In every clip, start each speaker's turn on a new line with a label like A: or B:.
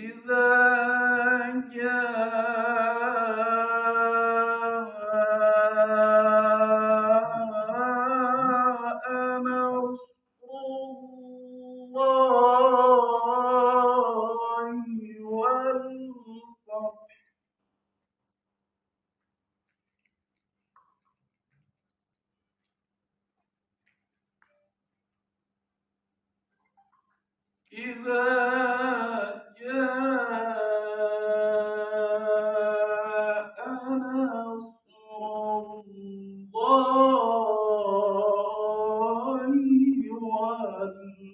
A: إذا جاء نصر الله والفتح إذا جاء نصر الله والفتح.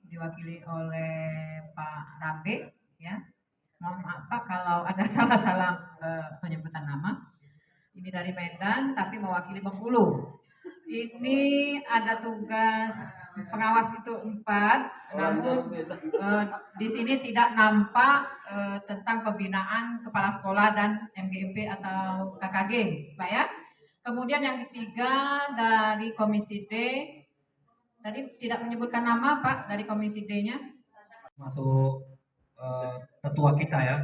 B: Diwakili oleh Pak Rabe, ya. Mohon maaf Pak kalau ada salah-salah penyebutan nama. Ini dari Medan tapi mewakili Bengkulu. Ini ada tugas pengawas itu 4, namun di sini tidak nampak tentang pembinaan kepala sekolah dan MGMP atau KKG, Pak ya. Kemudian yang ketiga dari Komisi D, tadi tidak menyebutkan nama Pak dari Komisi D-nya.
C: Masuk ketua kita ya,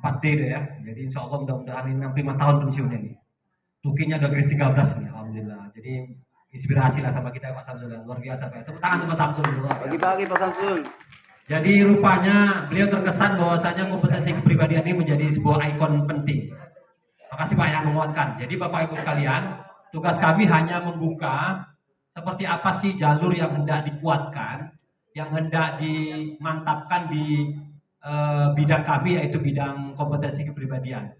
C: 4D deh ya. Jadi insya Allah mudah-mudahan ini 5 tahun pensiunnya nih. Tukinya udah garis 13 nih, alhamdulillah. Jadi inspirasi lah sama kita Pak Samsul, luar biasa Pak. Tepuk tangan untuk Pak Samsul.
D: Pagi-pagi Pak Samsul.
C: Jadi rupanya beliau terkesan bahwasanya kompetensi kepribadian ini menjadi sebuah ikon penting. Makasih Pak yang menguatkan. Jadi Bapak Ibu sekalian, tugas kami hanya membuka seperti apa sih jalur yang hendak dikuatkan, yang hendak dimantapkan di bidang kami, yaitu bidang kompetensi kepribadian.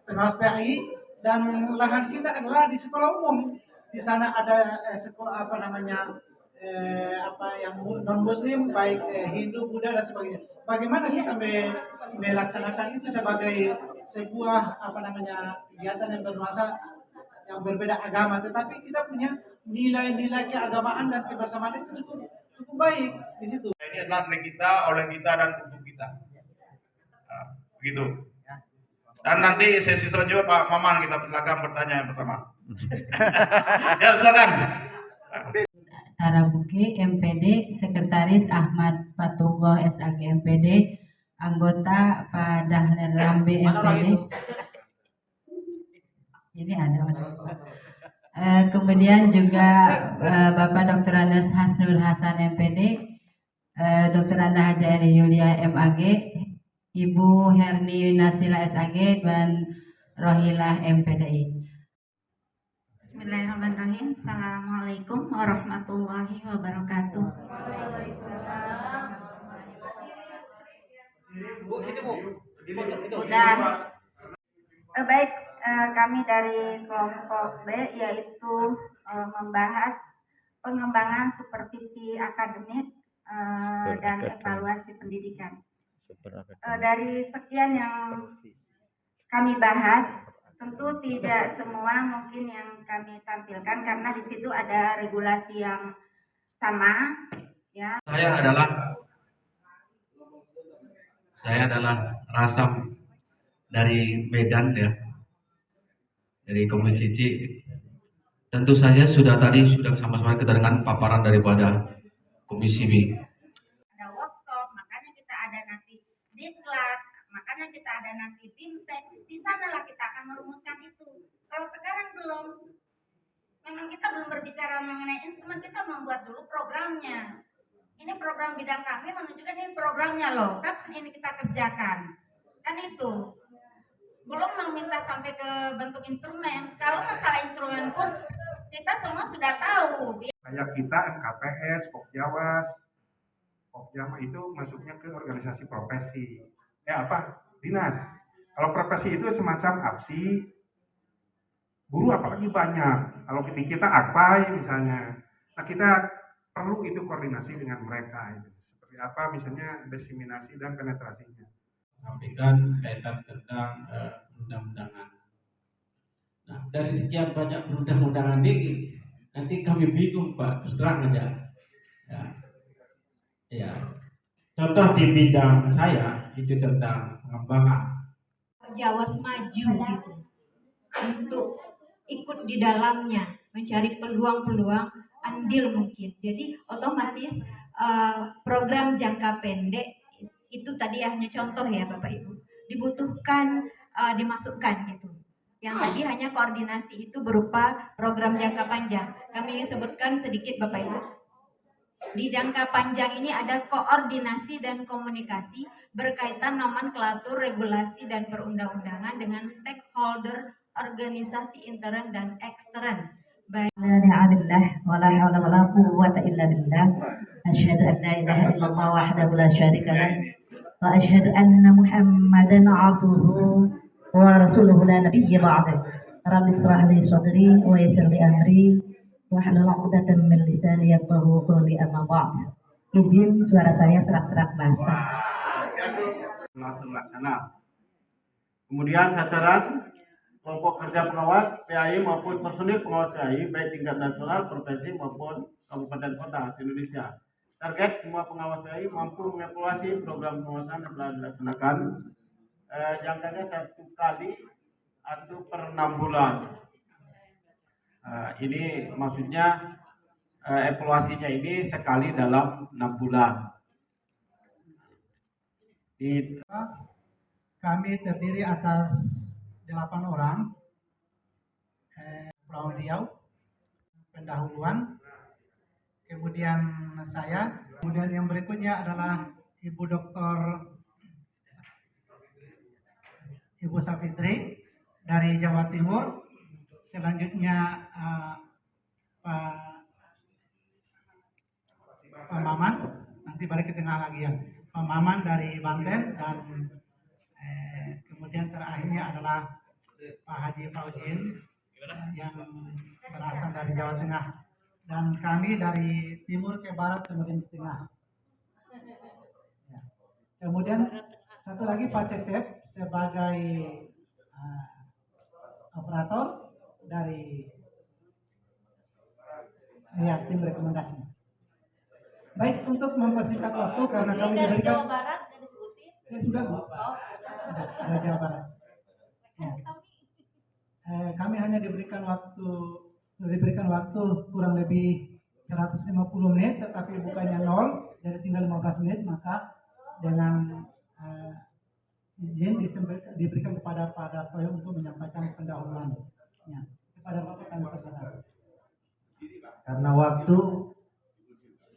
E: Pengawas PRI, dan lahan kita adalah di sekolah umum. Di sana ada sekolah yang non Muslim, baik Hindu, Buddha dan sebagainya. Bagaimana kita melaksanakan itu sebagai sebuah kegiatan yang bernuansa yang berbeda agama, tetapi kita punya nilai-nilai keagamaan dan kebersamaan itu cukup baik di situ.
A: Ini adalah milik kita, oleh kita, dan untuk kita. Nah, begitu. Dan nanti sesi selanjutnya Pak Maman kita silakan bertanya yang pertama. Ya silakan.
F: Tarabuki MPD, Sekretaris Ahmad Fatullah SAG MPD, anggota Pak Dahlan Rambe MPD. Ini ada. Kemudian juga Bapak Dr. Andes Hasnul Hasan MPD, Dr. Anda Haja Eri Yulia MAG, Ibu Herni Nasila SAG, dan Rohilah MPDI.
G: Bismillahirrahmanirrahim. Assalamualaikum warahmatullahi wabarakatuh. Baik, kami dari kelompok B yaitu membahas pengembangan supervisi akademik dan evaluasi pendidikan. Dari sekian yang kami bahas, tentu tidak semua mungkin yang kami tampilkan karena di situ ada regulasi yang sama, ya.
C: Saya adalah Rasam dari Medan ya, dari Komisi C. Tentu saja sudah sama-sama kita dengar paparan daripada Komisi B.
G: Ada workshop, makanya kita ada nanti diklat, makanya kita ada nanti fintech. Di sanalah kita akan merumuskan itu. Kalau sekarang belum, memang kita belum berbicara mengenai instrumen, kita membuat dulu programnya. Ini program bidang kami menunjukkan ini programnya loh, kan ini kita kerjakan. Kan itu. Belum meminta sampai ke bentuk instrumen. Kalau masalah instrumen pun kita semua sudah tahu.
A: Kayak kita MKPS, Pokjawas, Pokjama itu masuknya ke organisasi profesi. Dinas. Kalau profesi itu semacam APSI, guru apalagi banyak. Kalau kita AKPAI misalnya, nah kita perlu itu koordinasi dengan mereka. Itu. Seperti apa misalnya diseminasi dan penetrasinya.
H: Sampaikan kaitan tentang undang-undangan. Nah, dari sekian banyak perundang-undangan ini, nanti kami bingung Pak, terus terang aja. Ya. Contoh di bidang saya itu tentang pengembangan.
I: Jawas maju gitu untuk ikut di dalamnya.
D: mencari peluang-peluang andil mungkin. Jadi otomatis program jangka pendek itu tadi hanya contoh ya Bapak Ibu, dibutuhkan dimasukkan gitu. Yang tadi hanya koordinasi itu berupa program jangka panjang. Kami sebutkan sedikit Bapak Ibu. Di jangka panjang ini ada koordinasi dan komunikasi berkaitan nomenklatur, regulasi, dan perundang-undangan dengan stakeholder organisasi intern dan ekstern.
F: ولا حول ولا قوة إلا بالله أشهد أن لا إله إلا الله وحده لا شريك له وأشهد أن محمدا عبده ورسوله لا نبي بعده رب اشرح لي صدري ويسر لي أمري wahlul 'uqdatam min lisani yafqahu qawli amma ba'd. Izin suara saya serak-serak basah.
I: Laksana. Kemudian sasaran kelompok kerja pengawas PAI maupun personil pengawas PAI baik tingkat nasional, provinsi maupun kabupaten kota se-Indonesia. Target semua pengawas PAI mampu mengevaluasi program pengawasan yang telah dilaksanakan jangkanya 1 kali atau per 6 bulan. Ini maksudnya evaluasinya ini sekali dalam 6 bulan.
E: Kami terdiri atas 8 orang. Pulau Riau, pendahuluan, kemudian saya, kemudian yang berikutnya adalah Ibu Dr. Ibu Safitri dari Jawa Timur. Selanjutnya Pak Maman, nanti balik ke tengah lagi ya. Pak Maman dari Banten dan kemudian terakhirnya adalah Pak Haji Fauzin yang berasal dari Jawa Tengah dan kami dari timur ke barat kemudian ke tengah. Ya. Kemudian satu lagi Pak Cecep sebagai operator dari ya, tim rekomendasi. Baik, untuk mempersingkat waktu karena kami
G: dari
E: diberikan
G: Jawa Barat dan disebutin.
E: ya sudah Bu. Sudah, dari Jawa Barat. Ya. Kami hanya diberikan waktu kurang lebih 150 menit, tetapi bukannya 0, jadi tinggal 15 menit, maka dengan izin diberikan kepada Pak Dartoyo untuk menyampaikan pendahuluan. Ya. Kepada Bapak kami persilakan.
J: Karena waktu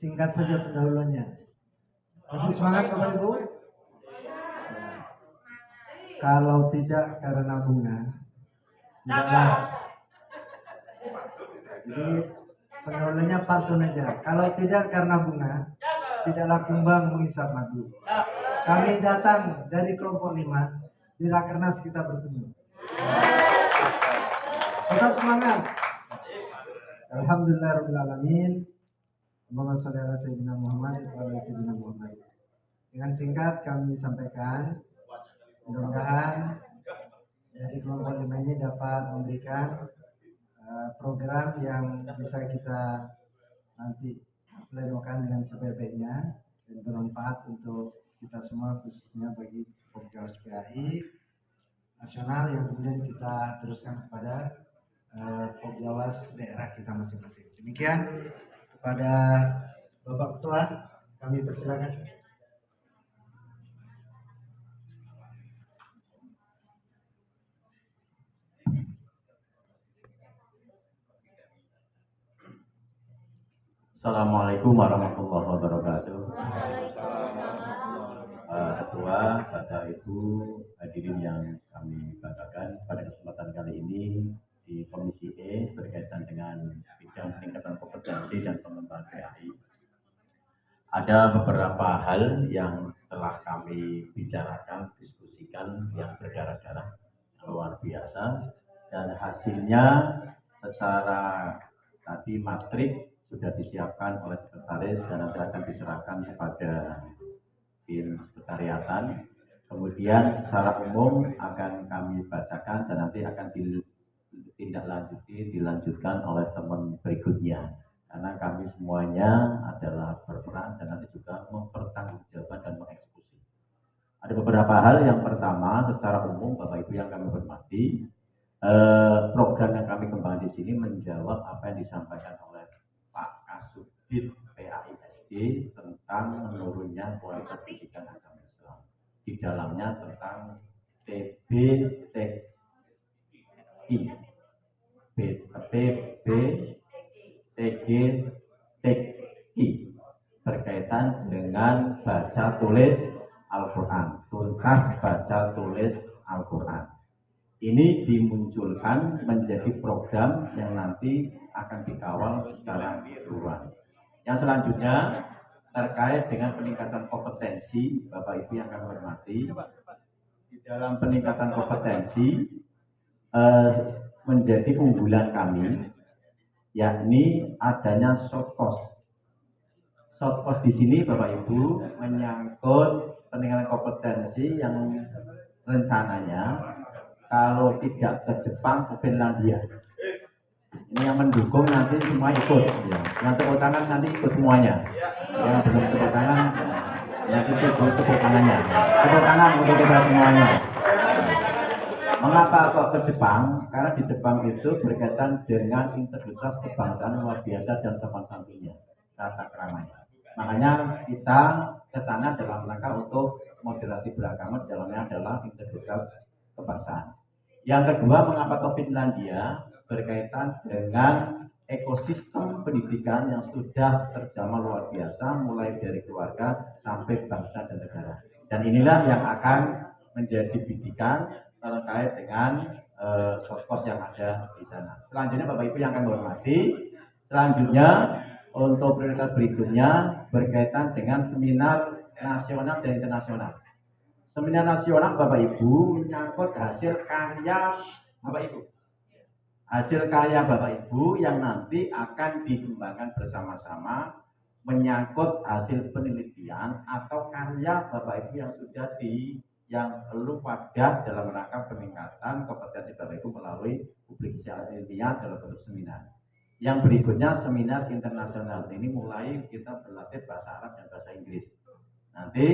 J: singkat saja pendahuluannya. Masih semangat Bapak Ibu? Kalau tidak karena bunga, tidaklah. Jadi pendahuluannya pantun aja. Kalau tidak karena bunga, tidaklah kumbang mengisap madu. Kami datang dari kelompok 5, di Rakernas kita bertemu. Tetap semangat. Alhamdulillahirrahmanirrahim. Allahumma sholli ala sayyidina Muhammad wa ala sayyidina Muhammad. Dengan singkat kami sampaikan, mudah-mudahan dari kelompok 5 ini dapat memberikan program yang bisa kita nanti plenokan dengan sebaik-baiknya dan bermanfaat untuk kita semua, khususnya bagi pegawai PAI nasional yang kemudian kita teruskan kepada pegawai daerah kita masing-masing. Demikian, kepada Bapak Ketua kami persilakan.
K: Assalamualaikum warahmatullahi wabarakatuh. Ketua, Bapak Ibu, hadirin yang kami banggakan, pada kesempatan kali ini di Komisi E berkaitan dengan bidang peningkatan kompetensi dan pengembangan PAI. Ada beberapa hal yang telah kami bicarakan, diskusikan yang berdarah-darah luar biasa, dan hasilnya secara tadi matrik sudah disiapkan oleh sekretaris dan nanti akan diserahkan kepada tim sekretariatan. Kemudian secara umum akan kami bacakan dan nanti akan dilanjutkan oleh teman berikutnya. Karena kami semuanya adalah berperan dan nanti juga mempertanggungjawabkan dan mengeksekusi. Ada beberapa hal. Yang pertama, secara umum Bapak Ibu yang kami hormati, program yang kami kembangkan di sini menjawab apa yang disampaikan oleh Pak Kasubdit PAISD tentang menurunnya kualitas pendidikan agama Islam. Di dalamnya tentang TGTI berkaitan dengan baca tulis Al-Quran, tuntas baca tulis Al-Quran. Ini dimunculkan menjadi program yang nanti akan dikawal secara keseluruhan. Yang selanjutnya terkait dengan peningkatan kompetensi, Bapak Ibu yang kami hormati, di dalam peningkatan kompetensi menjadi unggulan kami, yakni adanya short course. Short course di sini Bapak Ibu menyangkut peningkatan kompetensi yang rencananya kalau tidak ke Jepang ke Finlandia. Ini yang mendukung nanti semua ikut, ya. Yang tepuk tangan nanti ikut semuanya. Yang belum tepuk tangan, yang itu tepuk tangannya. Tepuk tangan untuk kita semuanya. Mengapa kok ke Jepang? Karena di Jepang itu berkaitan dengan integritas kebangsaan luar biasa dan sopan santunnya, tata keramanya. Makanya kita ke sana dalam rangka untuk moderasi beragama, dalamnya adalah integritas kebangsaan. Yang kedua, mengapa ke Finlandia? Berkaitan dengan ekosistem pendidikan yang sudah terjamah luar biasa, mulai dari keluarga sampai bangsa dan negara. Dan inilah yang akan menjadi bidikan terkait dengan short course yang ada di sana. Selanjutnya Bapak Ibu yang akan hormati, selanjutnya untuk prioritas berikutnya berkaitan dengan seminar nasional dan internasional. Seminar nasional Bapak Ibu menyangkut hasil karya Bapak Ibu. Hasil karya Bapak Ibu yang nanti akan dikembangkan bersama-sama, menyangkut hasil penelitian atau karya Bapak Ibu yang sudah yang perlu wadah dalam rangka peningkatan kompetensi Bapak Ibu melalui publikasi ilmiah dalam bentuk seminar. Yang berikutnya seminar internasional. Ini mulai kita berlatih bahasa Arab dan bahasa Inggris. Nanti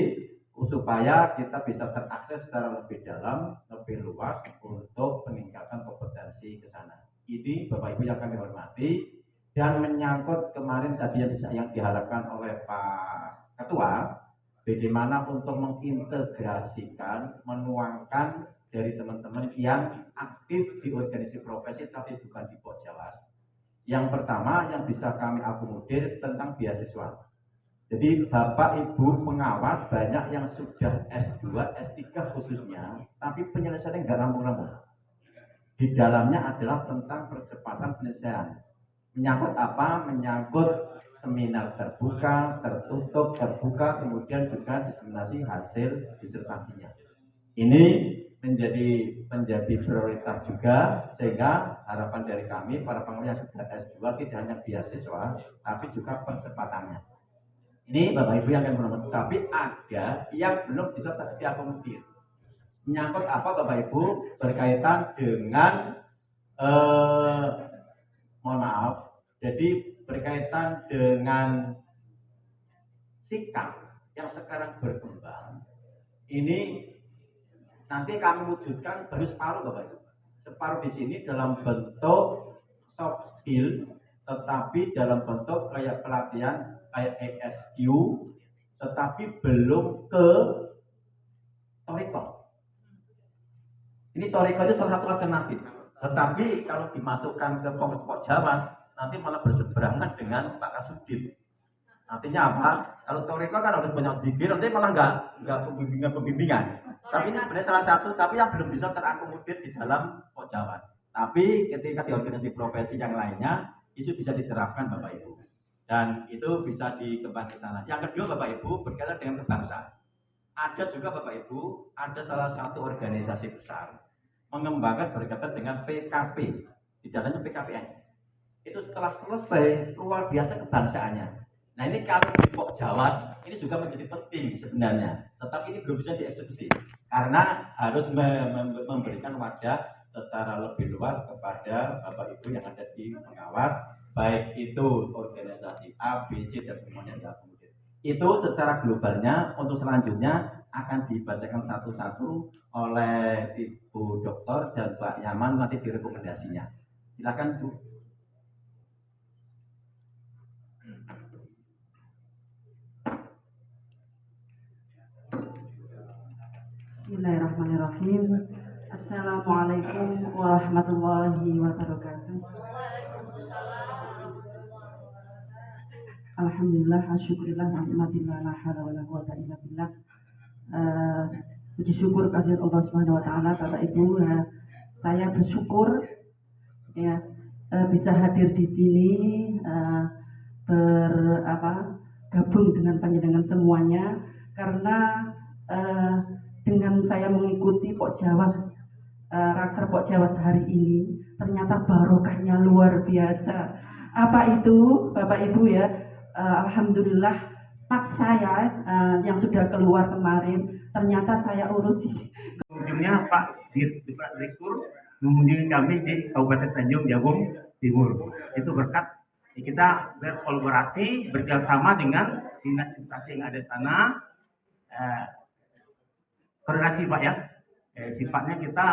K: supaya kita bisa terakses secara lebih dalam, lebih luas untuk peningkatan kompetensi ke sana. Ini Bapak Ibu yang kami hormati, dan menyangkut kemarin tadi yang diharapkan oleh Pak Ketua, bagaimana untuk mengintegrasikan, menuangkan dari teman-teman yang aktif di organisasi profesi tapi bukan di Pokjawas. Yang pertama yang bisa kami akomodir tentang beasiswa. Jadi Bapak Ibu pengawas banyak yang sudah S2, S3 khususnya, tapi penyelesaiannya nggak rampung-rampung. Di dalamnya adalah tentang percepatan penyelesaian. Menyangkut apa? Menyangkut seminar terbuka, tertutup, terbuka, kemudian juga diseminasi hasil disertasinya. Ini menjadi prioritas juga, sehingga harapan dari kami para pengawas yang sudah S2 tidak hanya beasiswa, tapi juga percepatannya. Ini Bapak Ibu yang akan menonton, tapi ada yang belum bisa diakomodir. Menyangkut apa Bapak Ibu? Berkaitan dengan mohon maaf, jadi berkaitan dengan sikap yang sekarang berkembang. Ini nanti kami wujudkan baru separuh Bapak Ibu. Separuh di sini dalam bentuk soft skill, tetapi dalam bentuk kayak pelatihan kayak ESQ, tetapi belum ke Toriko. Ini Toriko itu salah satu alternatif. Tetapi kalau dimasukkan ke Pokjawas, nanti malah berseberangan dengan Pak Kasubdit. Artinya apa? Kalau Toriko kan harus banyak pikir, nanti malah nggak pembimbingan. Tapi ini sebenarnya salah satu, tapi yang belum bisa terakomodir di dalam Pokjawas. Tapi ketika di organisasi profesi yang lainnya, itu bisa diterapkan Bapak Ibu. Dan itu bisa dikembangkan ke sana. Yang kedua Bapak Ibu berkaitan dengan kebangsaan. Ada juga Bapak Ibu, ada salah satu organisasi besar mengembangkan berkaitan dengan PKP. Di dalamnya PKPN. Itu setelah selesai luar biasa kebangsaannya. Nah ini kalau di Pokjawas ini juga menjadi penting sebenarnya. Tetapi ini belum bisa dieksekusi karena harus memberikan wadah secara lebih luas kepada Bapak Ibu yang ada di pengawas, baik itu organisasi A, B, C dan semuanya diakomodir. Itu secara globalnya. Untuk selanjutnya akan dibacakan satu-satu oleh Ibu Doktor dan Pak Yaman nanti direkomendasinya. Silakan Bu.
L: Bismillahirrahmanirrahim. Assalamualaikum warahmatullahi wabarakatuh. Alhamdulillah, syukurillah, rahmatillah, la hawla wa la quwwata illa billah. Puji syukur kehadirat Allah Subhanahu wa taala. Bapak Ibu, saya bersyukur ya bisa hadir di sini, gabung dengan panjenengan semuanya, karena dengan saya mengikuti Pokjawas, Raker Pokjawas hari ini, ternyata barokahnya luar biasa. Apa itu, Bapak Ibu ya? Alhamdulillah, pak saya yang sudah keluar kemarin, ternyata saya urusi.
M: Ujungnya Pak Direktur mengunjungi kami di Kabupaten Tanjung Jabung Timur. Itu berkat kita berkolaborasi bekerjasama dengan dinas instansi yang ada di sana. Koordinasi Pak ya, sifatnya kita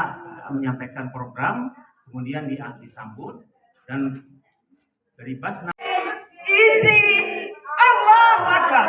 M: menyampaikan program, kemudian disambut, dan dari Basnas.
N: Isi Allah Akbar.